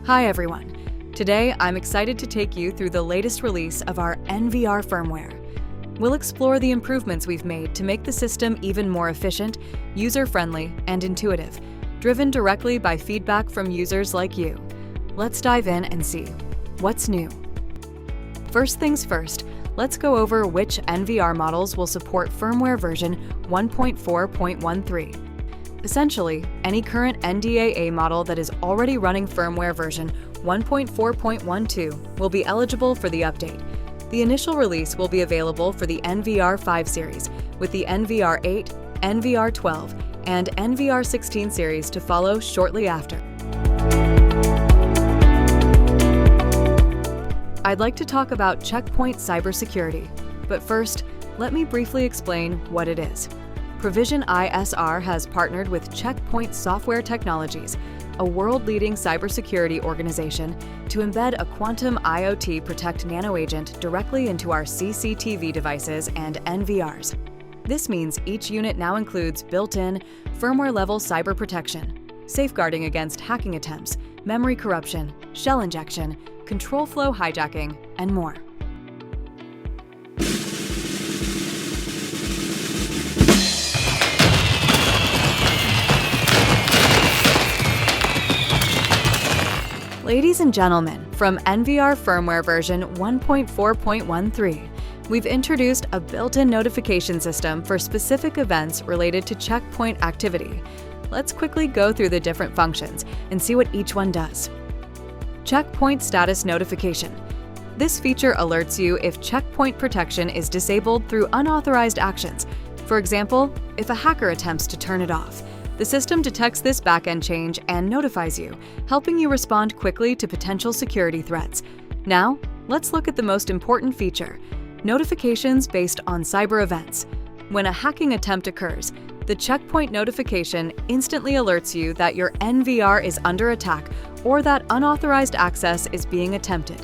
Hi everyone. Today I'm excited to take you through the latest release of our NVR firmware. We'll explore the improvements we've made to make the system even more efficient, user-friendly, and intuitive, driven directly by feedback from users like you. Let's dive in and see what's new. First things first, let's go over which NVR models will support firmware version 1.4.13. Essentially, any current NDAA model that is already running firmware version 1.4.12 will be eligible for the update. The initial release will be available for the NVR 5 series, with the NVR 8, NVR 12, and NVR 16 series to follow shortly after. I'd like to talk about Checkpoint cybersecurity, but first, let me briefly explain what it is. Provision ISR has partnered with Checkpoint Software Technologies, a world-leading cybersecurity organization, to embed a quantum IoT Protect Nano agent directly into our CCTV devices and NVRs. This means each unit now includes built-in, firmware-level cyber protection, safeguarding against hacking attempts, memory corruption, shell injection, control flow hijacking, and more. Ladies and gentlemen, from NVR firmware version 1.4.13, we've introduced a built-in notification system for specific events related to checkpoint activity. Let's quickly go through the different functions and see what each one does. Checkpoint status notification. This feature alerts you if checkpoint protection is disabled through unauthorized actions. For example, if a hacker attempts to turn it off. The system detects this backend change and notifies you, helping you respond quickly to potential security threats. Now, let's look at the most important feature: notifications based on cyber events. When a hacking attempt occurs, the checkpoint notification instantly alerts you that your NVR is under attack or that unauthorized access is being attempted.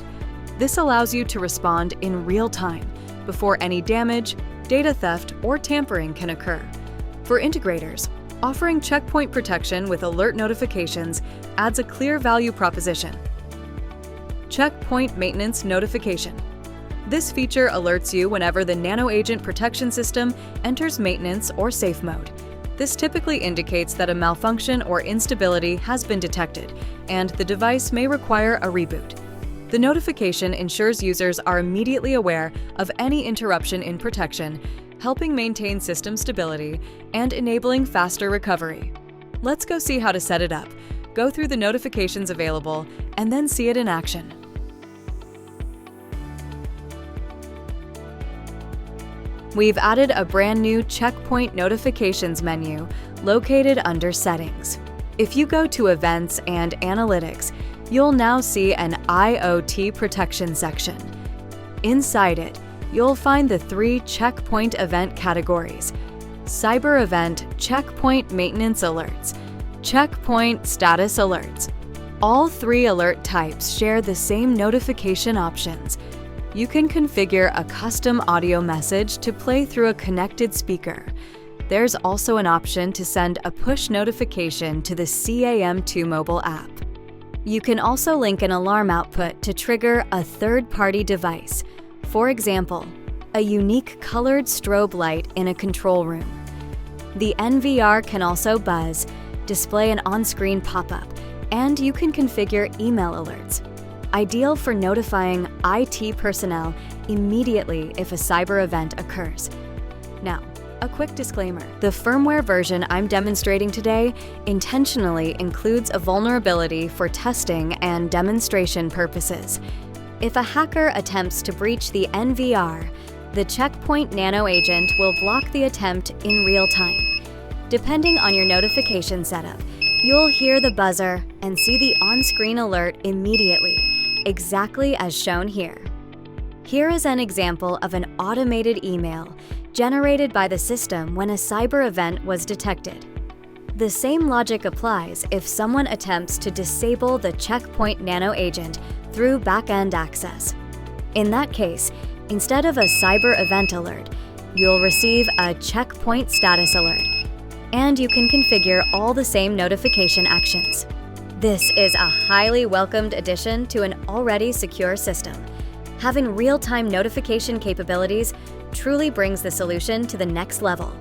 This allows you to respond in real time, before any damage, data theft, or tampering can occur. For integrators, offering checkpoint protection with alert notifications adds a clear value proposition. Checkpoint maintenance notification. This feature alerts you whenever the Nano Agent protection system enters maintenance or safe mode. This typically indicates that a malfunction or instability has been detected, and the device may require a reboot. The notification ensures users are immediately aware of any interruption in protection, helping maintain system stability and enabling faster recovery. Let's go see how to set it up, go through the notifications available, and then see it in action. We've added a brand new Checkpoint Notifications menu located under Settings. If you go to Events and Analytics, you'll now see an IoT Protection section. Inside it, you'll find the 3 checkpoint event categories: Cyber Event Checkpoint Maintenance Alerts, Checkpoint Status Alerts. All 3 alert types share the same notification options. You can configure a custom audio message to play through a connected speaker. There's also an option to send a push notification to the CAM2 mobile app. You can also link an alarm output to trigger a third-party device. For example, a unique colored strobe light in a control room. The NVR can also buzz, display an on-screen pop-up, and you can configure email alerts, ideal for notifying IT personnel immediately if a cyber event occurs. Now, a quick disclaimer. The firmware version I'm demonstrating today intentionally includes a vulnerability for testing and demonstration purposes. If a hacker attempts to breach the NVR, the Checkpoint Nano agent will block the attempt in real time. Depending on your notification setup, you'll hear the buzzer and see the on-screen alert immediately, exactly as shown here. Here is an example of an automated email generated by the system when a cyber event was detected. The same logic applies if someone attempts to disable the Checkpoint Nano agent through back-end access. In that case, instead of a cyber event alert, you'll receive a checkpoint status alert, and you can configure all the same notification actions. This is a highly welcomed addition to an already secure system. Having real-time notification capabilities truly brings the solution to the next level.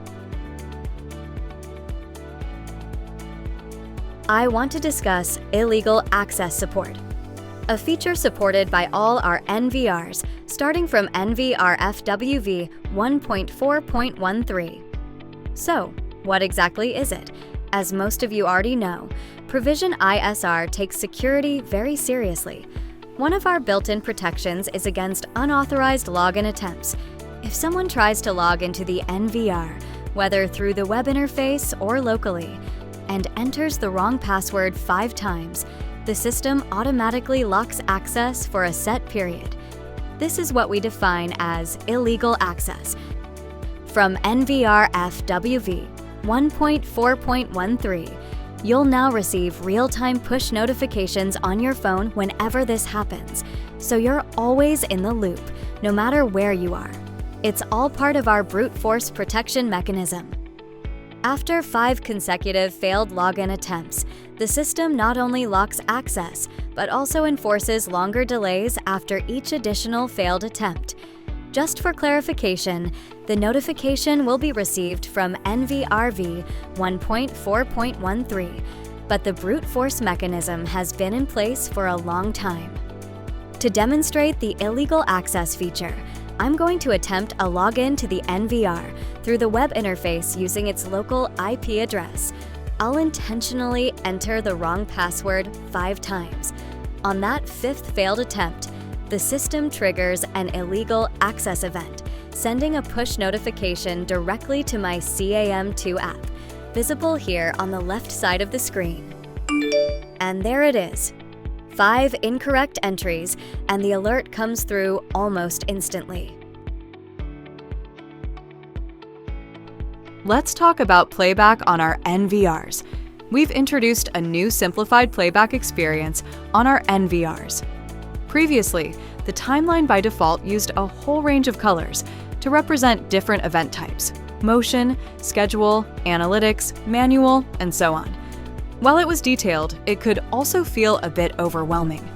I want to discuss illegal access support, a feature supported by all our NVRs, starting from NVR FWV 1.4.13. So, what exactly is it? As most of you already know, Provision ISR takes security very seriously. One of our built-in protections is against unauthorized login attempts. If someone tries to log into the NVR, whether through the web interface or locally, and enters the wrong password 5 times, the system automatically locks access for a set period. This is what we define as illegal access. From NVR FWV 1.4.13, you'll now receive real-time push notifications on your phone whenever this happens, so you're always in the loop, no matter where you are. It's all part of our brute force protection mechanism. After 5 consecutive failed login attempts, the system not only locks access, but also enforces longer delays after each additional failed attempt. Just for clarification, the notification will be received from NVRV 1.4.13, but the brute force mechanism has been in place for a long time. To demonstrate the illegal access feature, I'm going to attempt a login to the NVR through the web interface using its local IP address. I'll intentionally enter the wrong password 5 times. On that 5th failed attempt, the system triggers an illegal access event, sending a push notification directly to my CAM2 app, visible here on the left side of the screen. And there it is. 5 incorrect entries, and the alert comes through almost instantly. Let's talk about playback on our NVRs. We've introduced a new simplified playback experience on our NVRs. Previously, the timeline by default used a whole range of colors to represent different event types: motion, schedule, analytics, manual, and so on. While it was detailed, it could also feel a bit overwhelming.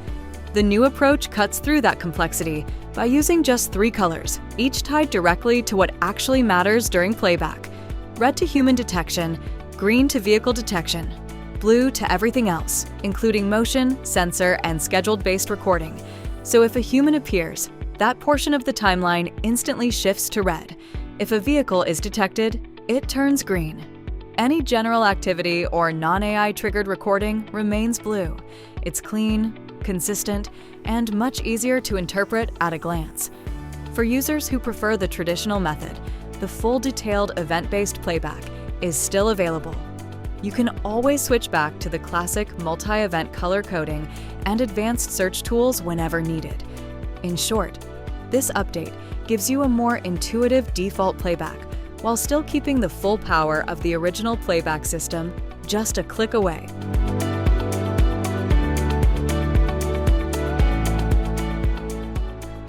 The new approach cuts through that complexity by using just 3 colors, each tied directly to what actually matters during playback: red to human detection, green to vehicle detection, blue to everything else, including motion, sensor, and scheduled-based recording. So if a human appears, that portion of the timeline instantly shifts to red. If a vehicle is detected, it turns green. Any general activity or non-AI triggered recording remains blue. It's clean, consistent, and much easier to interpret at a glance. For users who prefer the traditional method, the full detailed event-based playback is still available. You can always switch back to the classic multi-event color coding and advanced search tools whenever needed. In short, this update gives you a more intuitive default playback while still keeping the full power of the original playback system just a click away.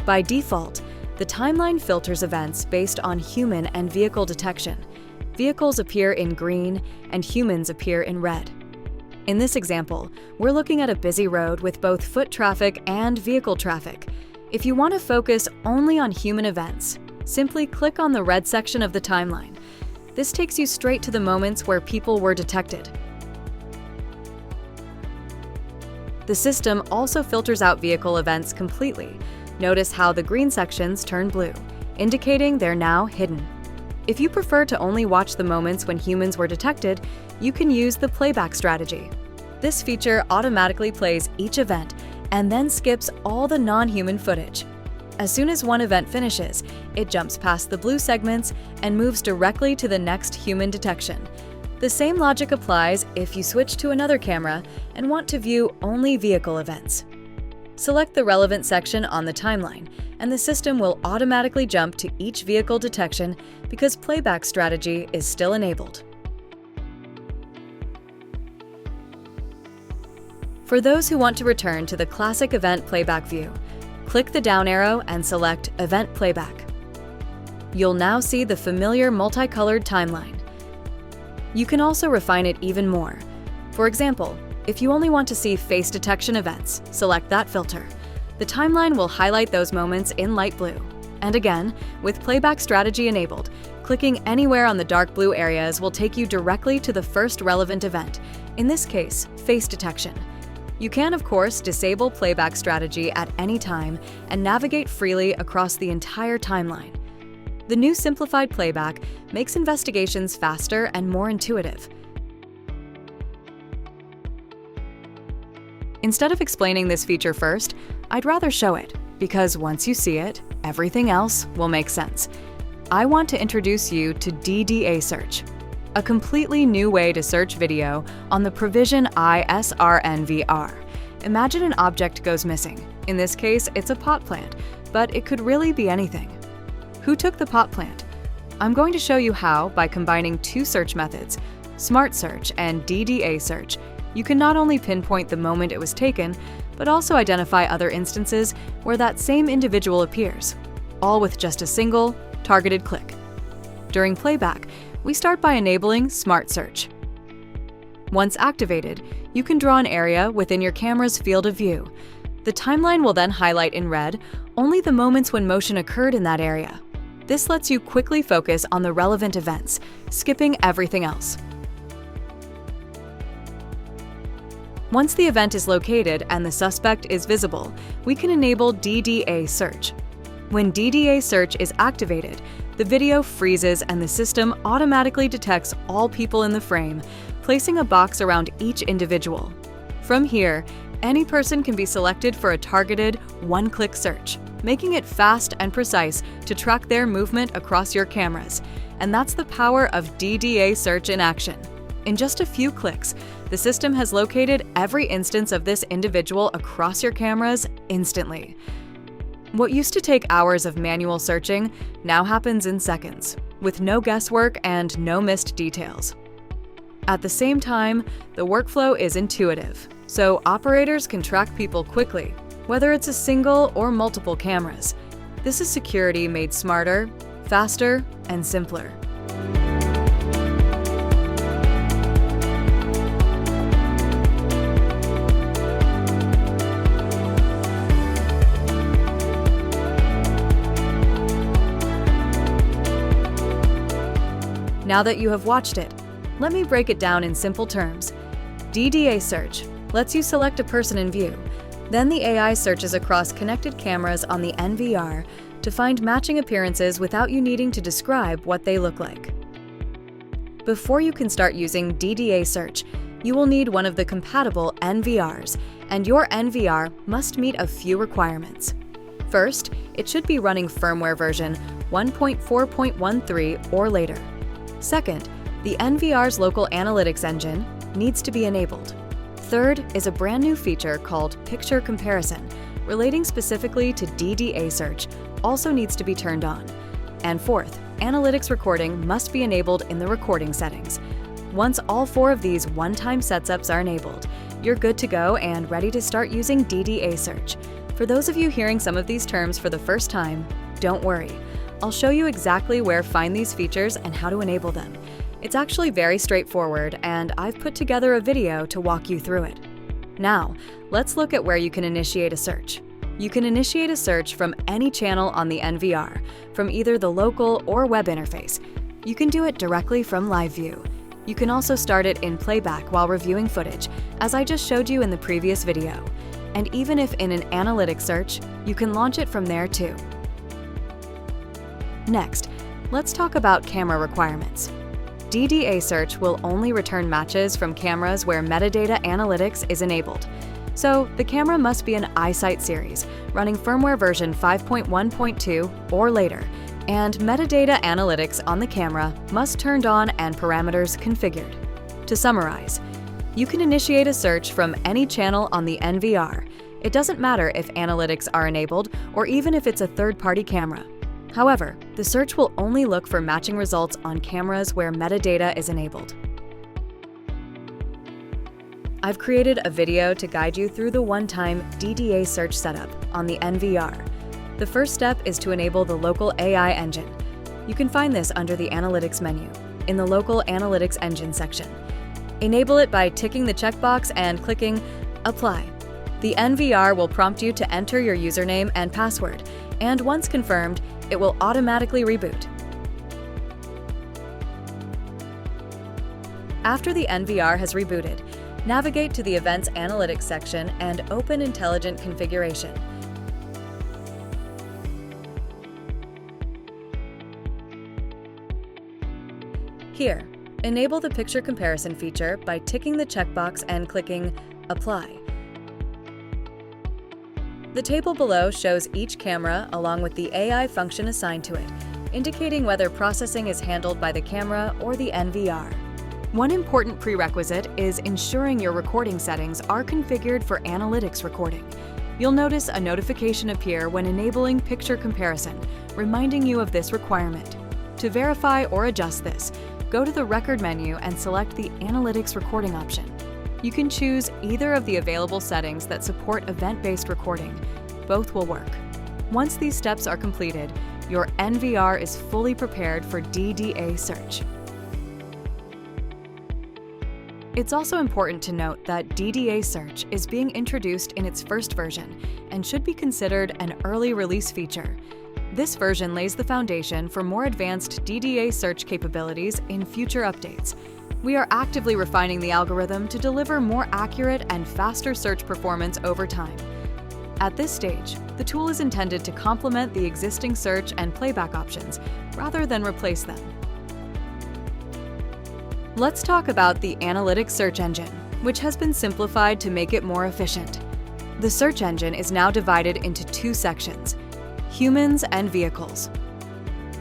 By default, the timeline filters events based on human and vehicle detection. Vehicles appear in green and humans appear in red. In this example, we're looking at a busy road with both foot traffic and vehicle traffic. If you want to focus only on human events, simply click on the red section of the timeline. This takes you straight to the moments where people were detected. The system also filters out vehicle events completely. Notice how the green sections turn blue, indicating they're now hidden. If you prefer to only watch the moments when humans were detected, you can use the playback strategy. This feature automatically plays each event and then skips all the non-human footage. As soon as one event finishes, it jumps past the blue segments and moves directly to the next human detection. The same logic applies if you switch to another camera and want to view only vehicle events. Select the relevant section on the timeline, and the system will automatically jump to each vehicle detection because playback strategy is still enabled. For those who want to return to the classic event playback view, click the down arrow and select Event Playback. You'll now see the familiar multicolored timeline. You can also refine it even more. For example, If you only want to see face detection events, select that filter. The timeline will highlight those moments in light blue. And again, with playback strategy enabled, clicking anywhere on the dark blue areas will take you directly to the first relevant event, in this case, face detection. You can, of course, disable playback strategy at any time and navigate freely across the entire timeline. The new simplified playback makes investigations faster and more intuitive. Instead of explaining this feature first, I'd rather show it, because once you see it, everything else will make sense. I want to introduce you to DDA Search, a completely new way to search video on the Provision ISR NVR. Imagine an object goes missing. In this case, it's a pot plant, but it could really be anything. Who took the pot plant? I'm going to show you how, by combining two search methods, Smart Search and DDA Search, you can not only pinpoint the moment it was taken, but also identify other instances where that same individual appears, all with just a single, targeted click. During playback, we start by enabling Smart Search. Once activated, you can draw an area within your camera's field of view. The timeline will then highlight in red only the moments when motion occurred in that area. This lets you quickly focus on the relevant events, skipping everything else. Once the event is located and the suspect is visible, we can enable DDA Search. When DDA Search is activated, the video freezes and the system automatically detects all people in the frame, placing a box around each individual. From here, any person can be selected for a targeted, one-click search, making it fast and precise to track their movement across your cameras. And that's the power of DDA Search in action. In just a few clicks, the system has located every instance of this individual across your cameras instantly. What used to take hours of manual searching now happens in seconds, with no guesswork and no missed details. At the same time, the workflow is intuitive, so operators can track people quickly, whether it's a single or multiple cameras. This is security made smarter, faster, and simpler. Now that you have watched it, let me break it down in simple terms. DDA Search lets you select a person in view. Then the AI searches across connected cameras on the NVR to find matching appearances without you needing to describe what they look like. Before you can start using DDA Search, you will need one of the compatible NVRs, and your NVR must meet a few requirements. First, it should be running firmware version 1.4.13 or later. Second, the NVR's local analytics engine needs to be enabled. Third is a brand new feature called Picture Comparison, relating specifically to DDA Search, also needs to be turned on. And fourth, analytics recording must be enabled in the recording settings. Once all four of these one-time setups are enabled, you're good to go and ready to start using DDA Search. For those of you hearing some of these terms for the first time, don't worry. I'll show you exactly where to find these features and how to enable them. It's actually very straightforward, and I've put together a video to walk you through it. Now, let's look at where you can initiate a search. You can initiate a search from any channel on the NVR, from either the local or web interface. You can do it directly from Live View. You can also start it in playback while reviewing footage, as I just showed you in the previous video. And even if in an analytics search, you can launch it from there too. Next, let's talk about camera requirements. DDA Search will only return matches from cameras where metadata analytics is enabled. So the camera must be an iSight series, running firmware version 5.1.2 or later, and metadata analytics on the camera must turned on and parameters configured. To summarize, you can initiate a search from any channel on the NVR. It doesn't matter if analytics are enabled or even if it's a third-party camera. However, the search will only look for matching results on cameras where metadata is enabled. I've created a video to guide you through the one-time DDA Search setup on the NVR. The first step is to enable the local AI engine. You can find this under the Analytics menu, in the Local Analytics Engine section. Enable it by ticking the checkbox and clicking Apply. The NVR will prompt you to enter your username and password, and once confirmed, it will automatically reboot. After the NVR has rebooted, navigate to the Events Analytics section and open Intelligent Configuration. Here, enable the picture comparison feature by ticking the checkbox and clicking Apply. The table below shows each camera along with the AI function assigned to it, indicating whether processing is handled by the camera or the NVR. One important prerequisite is ensuring your recording settings are configured for analytics recording. You'll notice a notification appear when enabling picture comparison, reminding you of this requirement. To verify or adjust this, go to the Record menu and select the Analytics Recording option. You can choose either of the available settings that support event-based recording. Both will work. Once these steps are completed, your NVR is fully prepared for DDA Search. It's also important to note that DDA Search is being introduced in its first version and should be considered an early release feature. This version lays the foundation for more advanced DDA Search capabilities in future updates. We are actively refining the algorithm to deliver more accurate and faster search performance over time. At this stage, the tool is intended to complement the existing search and playback options rather than replace them. Let's talk about the Analytics Search Engine, which has been simplified to make it more efficient. The search engine is now divided into two sections: humans and vehicles.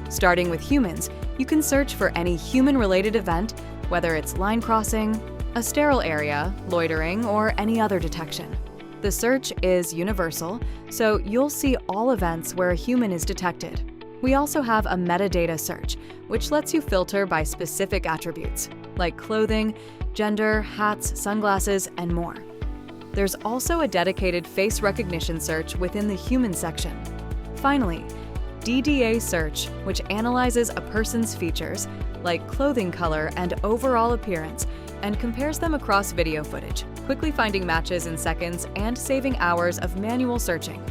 Starting with humans, you can search for any human-related event, whether it's line crossing, a sterile area, loitering, or any other detection. The search is universal, so you'll see all events where a human is detected. We also have a metadata search, which lets you filter by specific attributes, like clothing, gender, hats, sunglasses, and more. There's also a dedicated face recognition search within the human section. Finally, DDA Search, which analyzes a person's features, like clothing color and overall appearance, and compares them across video footage, quickly finding matches in seconds and saving hours of manual searching.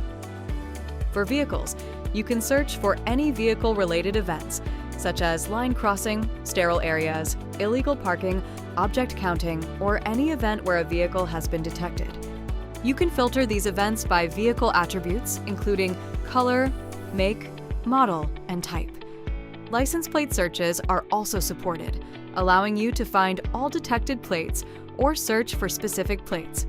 For vehicles, you can search for any vehicle-related events, such as line crossing, sterile areas, illegal parking, object counting, or any event where a vehicle has been detected. You can filter these events by vehicle attributes, including color, make, model, and type. License plate searches are also supported, allowing you to find all detected plates or search for specific plates.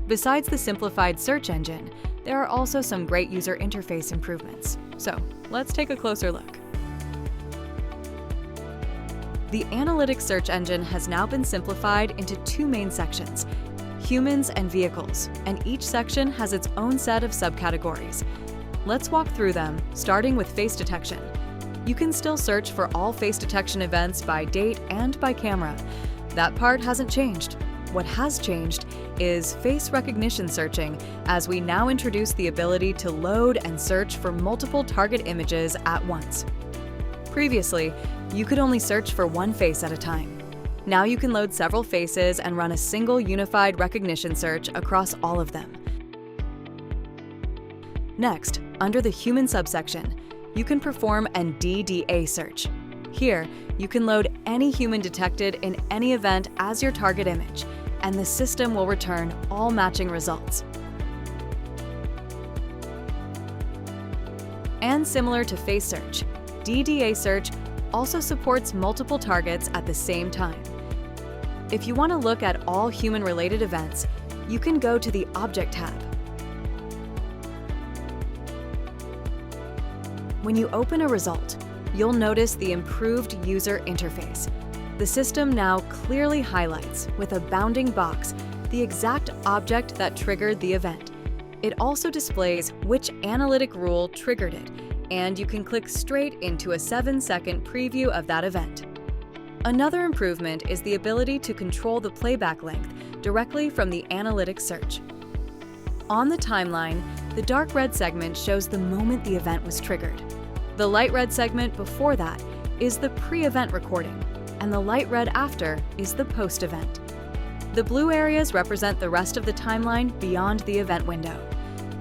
Besides the simplified search engine, there are also some great user interface improvements. So, let's take a closer look. The Analytics Search Engine has now been simplified into two main sections: humans and vehicles, and each section has its own set of subcategories. Let's walk through them, starting with face detection. You can still search for all face detection events by date and by camera. That part hasn't changed. What has changed is face recognition searching, as we now introduce the ability to load and search for multiple target images at once. Previously, you could only search for one face at a time. Now you can load several faces and run a single unified recognition search across all of them. Next, under the human subsection, you can perform an DDA search. Here, you can load any human detected in any event as your target image, and the system will return all matching results. And similar to face search, DDA search also supports multiple targets at the same time. If you want to look at all human-related events, you can go to the Object tab. When you open a result, you'll notice the improved user interface. The system now clearly highlights, with a bounding box, the exact object that triggered the event. It also displays which analytic rule triggered it, and you can click straight into a 7-second preview of that event. Another improvement is the ability to control the playback length directly from the Analytics Search. On the timeline, the dark red segment shows the moment the event was triggered. The light red segment before that is the pre-event recording, and the light red after is the post-event. The blue areas represent the rest of the timeline beyond the event window.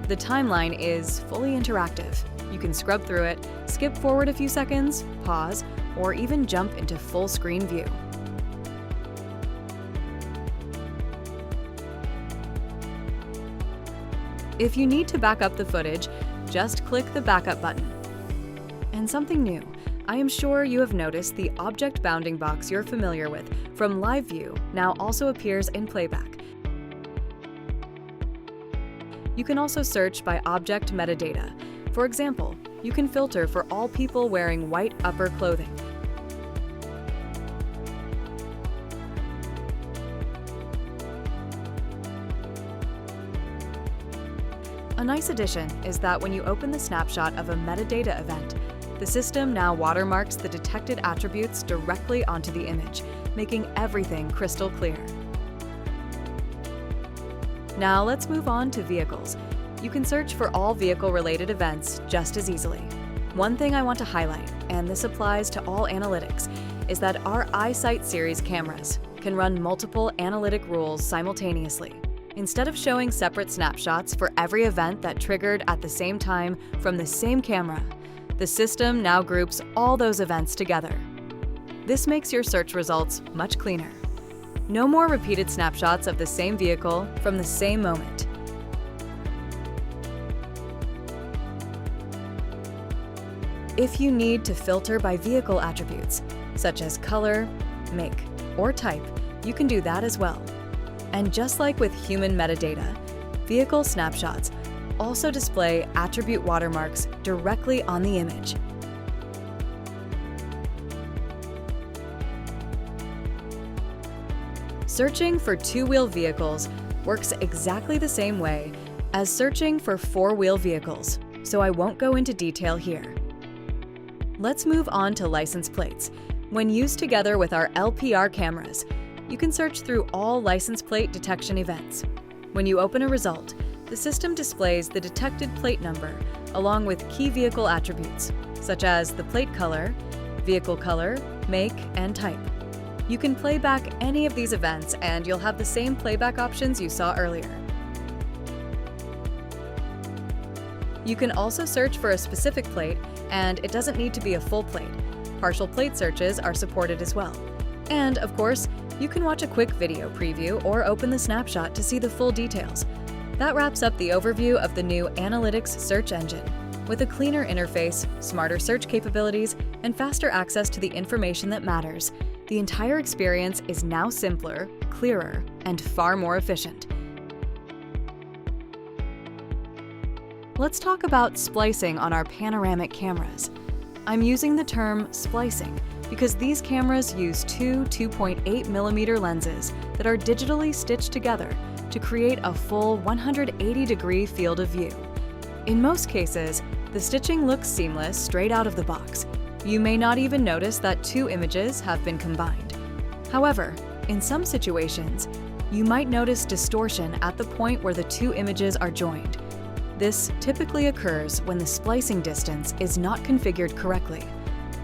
The timeline is fully interactive. You can scrub through it, skip forward a few seconds, pause, or even jump into full screen view. If you need to back up the footage, just click the backup button. And something new, I am sure you have noticed the object bounding box you're familiar with from live view now also appears in Playback. You can also search by object metadata. For example, you can filter for all people wearing white upper clothing. A nice addition is that when you open the snapshot of a metadata event, the system now watermarks the detected attributes directly onto the image, making everything crystal clear. Now let's move on to vehicles. You can search for all vehicle-related events just as easily. One thing I want to highlight, and this applies to all analytics, is that our iSight series cameras can run multiple analytic rules simultaneously. Instead of showing separate snapshots for every event that triggered at the same time from the same camera, the system now groups all those events together. This makes your search results much cleaner. No more repeated snapshots of the same vehicle from the same moment. If you need to filter by vehicle attributes, such as color, make, or type, you can do that as well. And just like with human metadata, vehicle snapshots also display attribute watermarks directly on the image. Searching for two-wheel vehicles works exactly the same way as searching for four-wheel vehicles, so I won't go into detail here. Let's move on to license plates. When used together with our LPR cameras, you can search through all license plate detection events. When you open a result, the system displays the detected plate number along with key vehicle attributes, such as the plate color, vehicle color, make, and type. You can play back any of these events and you'll have the same playback options you saw earlier. You can also search for a specific plate, and it doesn't need to be a full plate. Partial plate searches are supported as well. And, of course, you can watch a quick video preview or open the snapshot to see the full details. That wraps up the overview of the new Analytics search engine. With a cleaner interface, smarter search capabilities, and faster access to the information that matters, the entire experience is now simpler, clearer, and far more efficient. Let's talk about splicing on our panoramic cameras. I'm using the term splicing because these cameras use two 2.8mm lenses that are digitally stitched together to create a full 180-degree field of view. In most cases, the stitching looks seamless straight out of the box. You may not even notice that two images have been combined. However, in some situations, you might notice distortion at the point where the two images are joined. This typically occurs when the splicing distance is not configured correctly.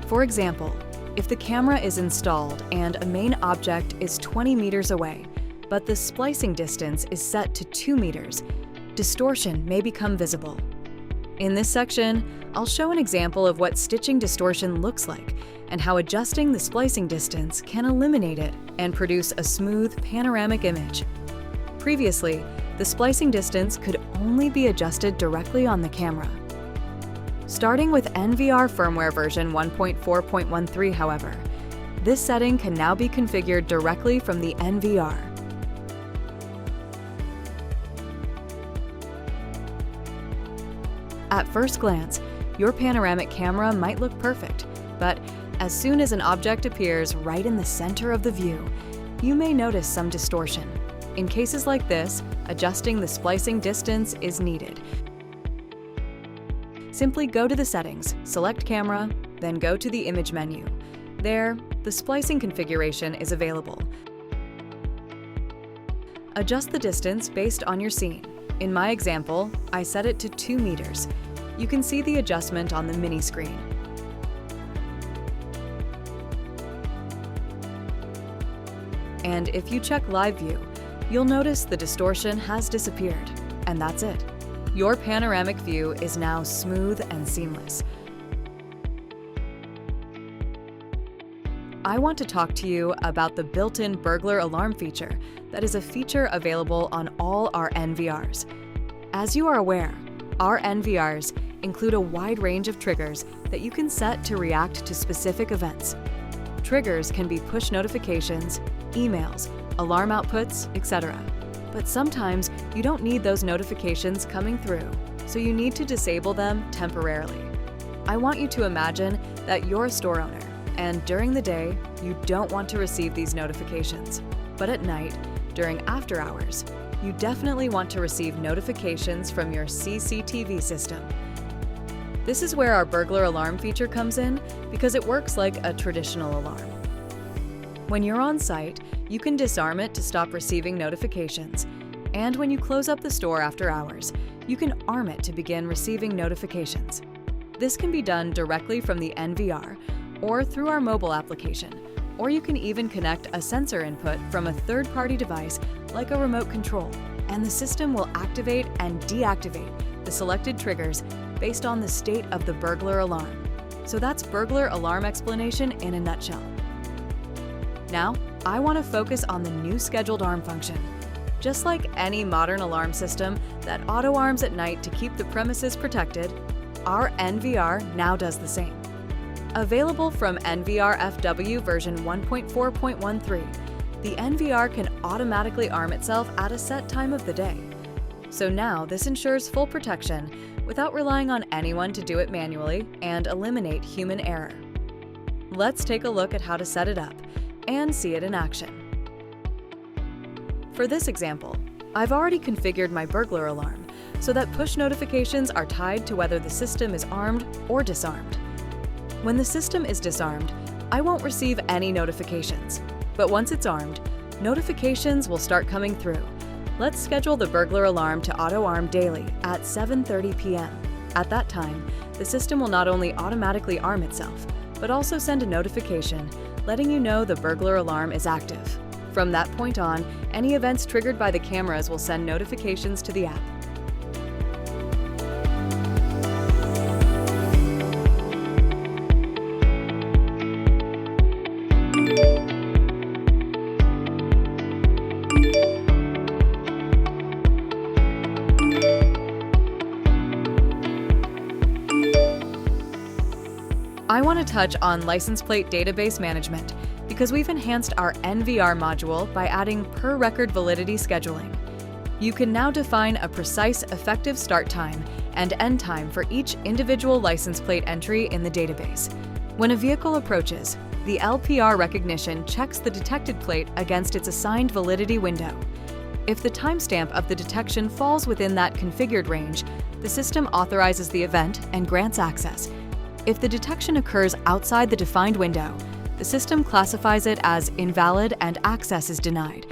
For example, if the camera is installed and a main object is 20 meters away, but the splicing distance is set to 2 meters, distortion may become visible. In this section, I'll show an example of what stitching distortion looks like and how adjusting the splicing distance can eliminate it and produce a smooth panoramic image. Previously, the splicing distance could only be adjusted directly on the camera. Starting with NVR firmware version 1.4.13, however, this setting can now be configured directly from the NVR. At first glance, your panoramic camera might look perfect, but as soon as an object appears right in the center of the view, you may notice some distortion. In cases like this, adjusting the splicing distance is needed. Simply go to the settings, select camera, then go to the image menu. There, the splicing configuration is available. Adjust the distance based on your scene. In my example, I set it to 2 meters. You can see the adjustment on the mini screen. And if you check live view, you'll notice the distortion has disappeared, and that's it. Your panoramic view is now smooth and seamless. I want to talk to you about the built-in burglar alarm feature that is a feature available on all our NVRs. As you are aware, our NVRs include a wide range of triggers that you can set to react to specific events. Triggers can be push notifications, emails, alarm outputs, etc. But sometimes you don't need those notifications coming through, so you need to disable them temporarily. I want you to imagine that you're a store owner, and during the day, you don't want to receive these notifications. But at night, during after hours, you definitely want to receive notifications from your CCTV system. This is where our burglar alarm feature comes in because it works like a traditional alarm. When you're on site, you can disarm it to stop receiving notifications, and when you close up the store after hours, you can arm it to begin receiving notifications. This can be done directly from the NVR or through our mobile application, or you can even connect a sensor input from a third-party device like a remote control, and the system will activate and deactivate the selected triggers based on the state of the burglar alarm. So that's burglar alarm explanation in a nutshell. Now, I want to focus on the new scheduled arm function. Just like any modern alarm system that auto-arms at night to keep the premises protected, our NVR now does the same. Available from NVR FW version 1.4.13, the NVR can automatically arm itself at a set time of the day. So now this ensures full protection without relying on anyone to do it manually and eliminate human error. Let's take a look at how to set it up and see it in action. For this example, I've already configured my burglar alarm so that push notifications are tied to whether the system is armed or disarmed. When the system is disarmed, I won't receive any notifications, but once it's armed, notifications will start coming through. Let's schedule the burglar alarm to auto-arm daily at 7:30 p.m. At that time, the system will not only automatically arm itself, but also send a notification letting you know the burglar alarm is active. From that point on, any events triggered by the cameras will send notifications to the app. I want to touch on license plate database management because we've enhanced our NVR module by adding per-record validity scheduling. You can now define a precise effective start time and end time for each individual license plate entry in the database. When a vehicle approaches, the LPR recognition checks the detected plate against its assigned validity window. If the timestamp of the detection falls within that configured range, the system authorizes the event and grants access. If the detection occurs outside the defined window, the system classifies it as invalid and access is denied.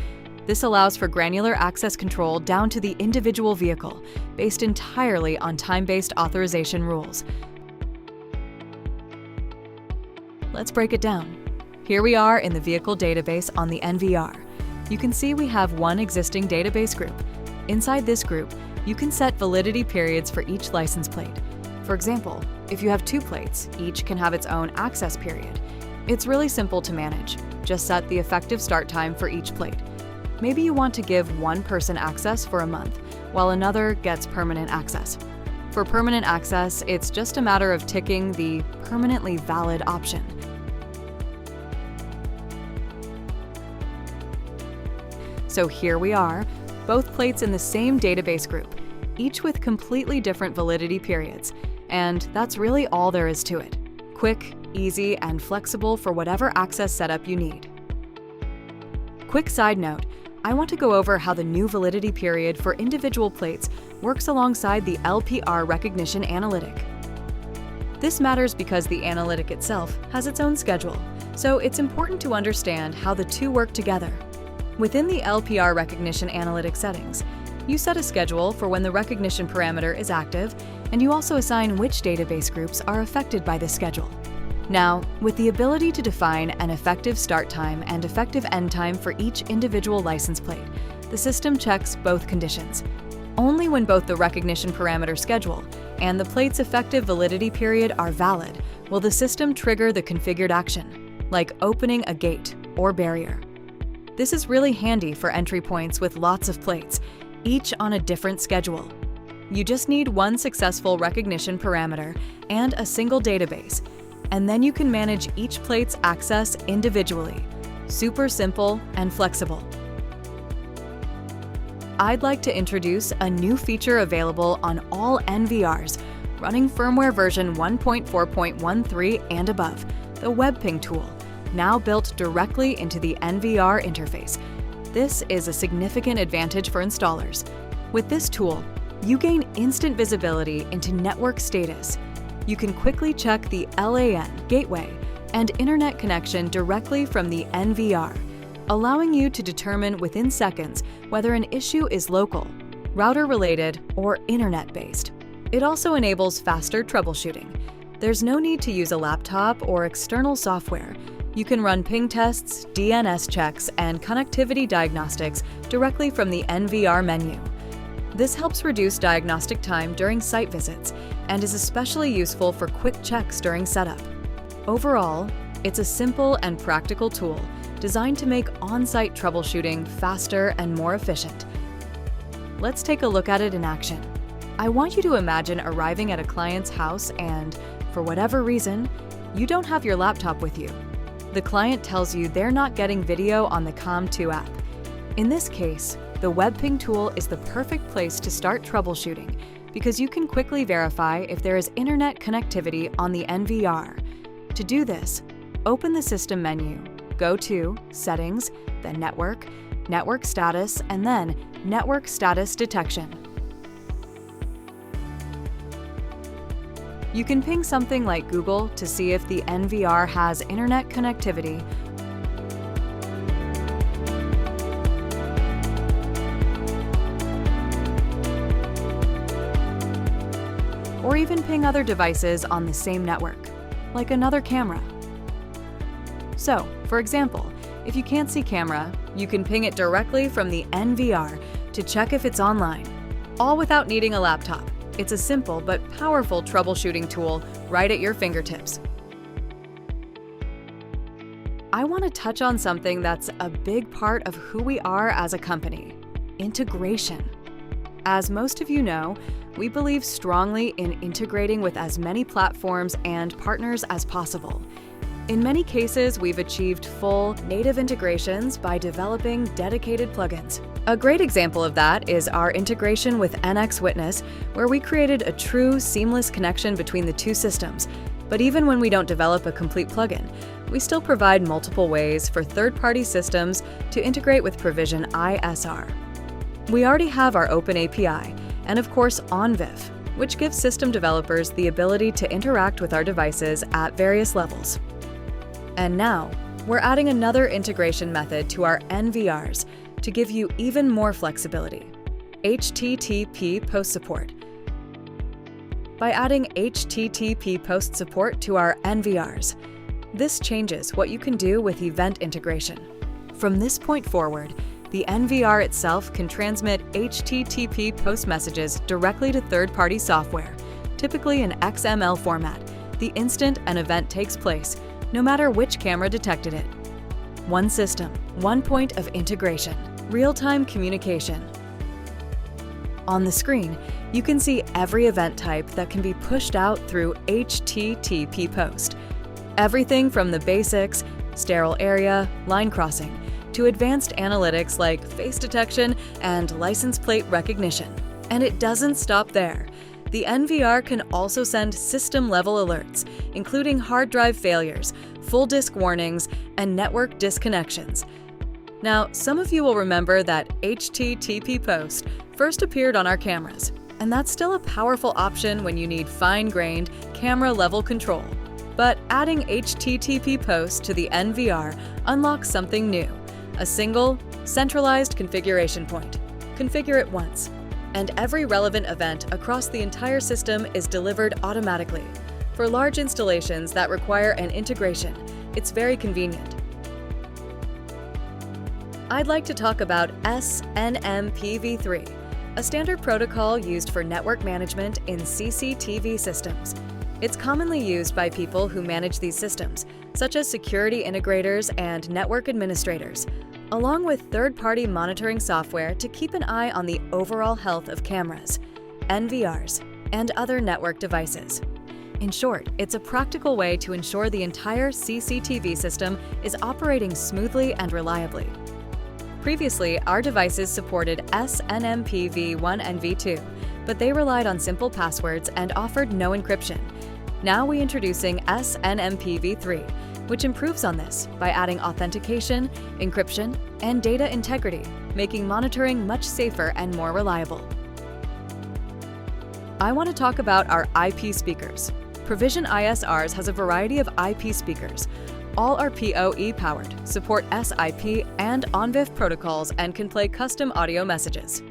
This allows for granular access control down to the individual vehicle, based entirely on time-based authorization rules. Let's break it down. Here we are in the vehicle database on the NVR. You can see we have one existing database group. Inside this group, you can set validity periods for each license plate. For example, if you have 2 plates, each can have its own access period. It's really simple to manage. Just set the effective start time for each plate. Maybe you want to give one person access for a month, while another gets permanent access. For permanent access, it's just a matter of ticking the permanently valid option. So here we are, both plates in the same database group, each with completely different validity periods. And that's really all there is to it. Quick, easy, and flexible for whatever access setup you need. Quick side note, I want to go over how the new validity period for individual plates works alongside the LPR recognition analytic. This matters because the analytic itself has its own schedule, so it's important to understand how the two work together. Within the LPR recognition analytic settings, you set a schedule for when the recognition parameter is active, and you also assign which database groups are affected by this schedule. Now, with the ability to define an effective start time and effective end time for each individual license plate, the system checks both conditions. Only when both the recognition parameter schedule and the plate's effective validity period are valid will the system trigger the configured action, like opening a gate or barrier. This is really handy for entry points with lots of plates, each on a different schedule. You just need one successful recognition parameter and a single database, and then you can manage each plate's access individually. Super simple and flexible. I'd like to introduce a new feature available on all NVRs running firmware version 1.4.13 and above, the Web Ping tool, now built directly into the NVR interface. This is a significant advantage for installers. With this tool, you gain instant visibility into network status. You can quickly check the LAN, gateway, and internet connection directly from the NVR, allowing you to determine within seconds whether an issue is local, router-related, or internet-based. It also enables faster troubleshooting. There's no need to use a laptop or external software. You can run ping tests, DNS checks, and connectivity diagnostics directly from the NVR menu. This helps reduce diagnostic time during site visits and is especially useful for quick checks during setup. Overall, it's a simple and practical tool designed to make on-site troubleshooting faster and more efficient. Let's take a look at it in action. I want you to imagine arriving at a client's house and, for whatever reason, you don't have your laptop with you. The client tells you they're not getting video on the Com2 app. In this case, the Web Ping tool is the perfect place to start troubleshooting because you can quickly verify if there is internet connectivity on the NVR. To do this, open the System menu, go to Settings, then Network, Network Status, and then Network Status Detection. You can ping something like Google to see if the NVR has internet connectivity, or even ping other devices on the same network, like another camera. So, for example, if you can't see camera, you can ping it directly from the NVR to check if it's online, all without needing a laptop. It's a simple but powerful troubleshooting tool right at your fingertips. I want to touch on something that's a big part of who we are as a company: integration. As most of you know, we believe strongly in integrating with as many platforms and partners as possible. In many cases, we've achieved full native integrations by developing dedicated plugins. A great example of that is our integration with NX Witness, where we created a true seamless connection between the two systems. But even when we don't develop a complete plugin, we still provide multiple ways for third-party systems to integrate with Provision ISR. We already have our Open API, and of course OnVIF, which gives system developers the ability to interact with our devices at various levels. And now, we're adding another integration method to our NVRs to give you even more flexibility: HTTP post support. By adding HTTP post support to our NVRs, this changes what you can do with event integration. From this point forward, the NVR itself can transmit HTTP post messages directly to third-party software, typically in XML format, the instant an event takes place, no matter which camera detected it. One system, one point of integration, real-time communication. On the screen, you can see every event type that can be pushed out through HTTP post. Everything from the basics, sterile area, line crossing, to advanced analytics like face detection and license plate recognition. And it doesn't stop there. The NVR can also send system-level alerts, including hard drive failures, full disk warnings, and network disconnections. Now, some of you will remember that HTTP post first appeared on our cameras, and that's still a powerful option when you need fine-grained, camera-level control. But adding HTTP post to the NVR unlocks something new: a single, centralized configuration point. Configure it once, and every relevant event across the entire system is delivered automatically. For large installations that require an integration, it's very convenient. I'd like to talk about SNMPv3, a standard protocol used for network management in CCTV systems. It's commonly used by people who manage these systems, such as security integrators and network administrators, along with third-party monitoring software to keep an eye on the overall health of cameras, NVRs, and other network devices. In short, it's a practical way to ensure the entire CCTV system is operating smoothly and reliably. Previously, our devices supported SNMP v1 and v2, but they relied on simple passwords and offered no encryption. Now we're introducing SNMP v3, which improves on this by adding authentication, encryption, and data integrity, making monitoring much safer and more reliable. I want to talk about our IP speakers. Provision ISRs has a variety of IP speakers. All are PoE powered, support SIP and ONVIF protocols, and can play custom audio messages.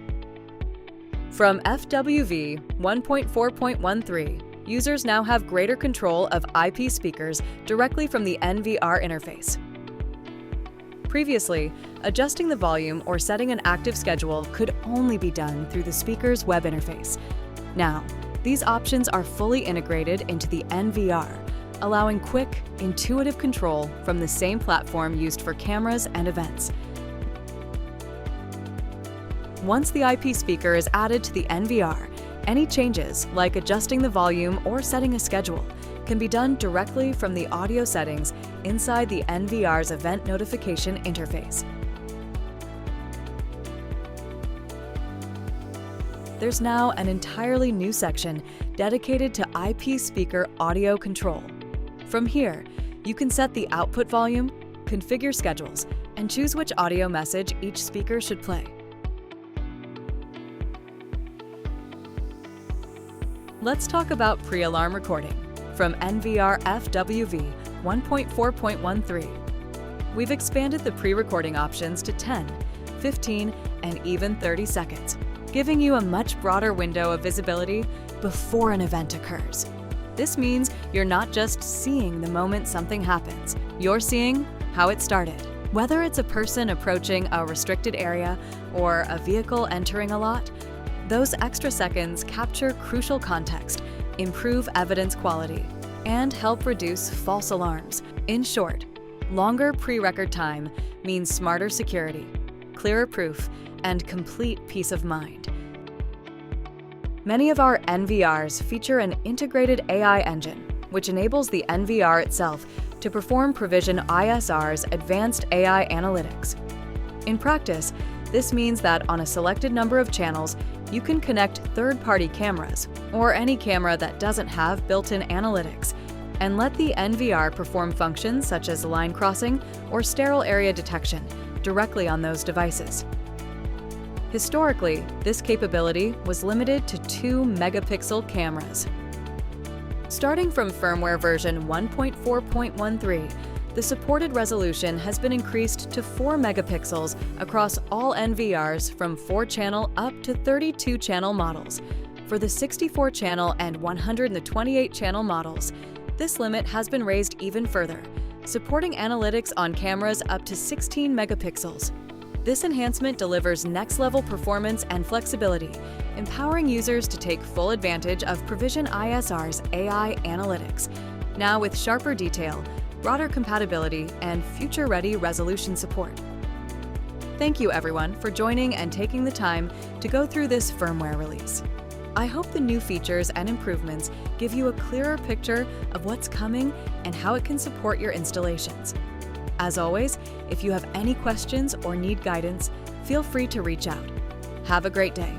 From FWV 1.4.13, users now have greater control of IP speakers directly from the NVR interface. Previously, adjusting the volume or setting an active schedule could only be done through the speaker's web interface. Now, these options are fully integrated into the NVR, allowing quick, intuitive control from the same platform used for cameras and events. Once the IP speaker is added to the NVR, any changes, like adjusting the volume or setting a schedule, can be done directly from the audio settings inside the NVR's event notification interface. There's now an entirely new section dedicated to IP speaker audio control. From here, you can set the output volume, configure schedules, and choose which audio message each speaker should play. Let's talk about pre-alarm recording from NVR FWV 1.4.13. We've expanded the pre-recording options to 10, 15, and even 30 seconds, giving you a much broader window of visibility before an event occurs. This means you're not just seeing the moment something happens, you're seeing how it started. Whether it's a person approaching a restricted area or a vehicle entering a lot, those extra seconds capture crucial context, improve evidence quality, and help reduce false alarms. In short, longer pre-record time means smarter security, clearer proof, and complete peace of mind. Many of our NVRs feature an integrated AI engine, which enables the NVR itself to perform Provision ISR's advanced AI analytics. In practice, this means that on a selected number of channels, you can connect third-party cameras, or any camera that doesn't have built-in analytics, and let the NVR perform functions such as line crossing or sterile area detection directly on those devices. Historically, this capability was limited to 2 megapixel cameras. Starting from firmware version 1.4.13, the supported resolution has been increased to 4 megapixels across all NVRs from 4-channel up to 32-channel models. For the 64-channel and 128-channel models, this limit has been raised even further, supporting analytics on cameras up to 16 megapixels. This enhancement delivers next-level performance and flexibility, empowering users to take full advantage of Provision ISR's AI analytics, now with sharper detail, broader compatibility, and future-ready resolution support. Thank you, everyone, for joining and taking the time to go through this firmware release. I hope the new features and improvements give you a clearer picture of what's coming and how it can support your installations. As always, if you have any questions or need guidance, feel free to reach out. Have a great day.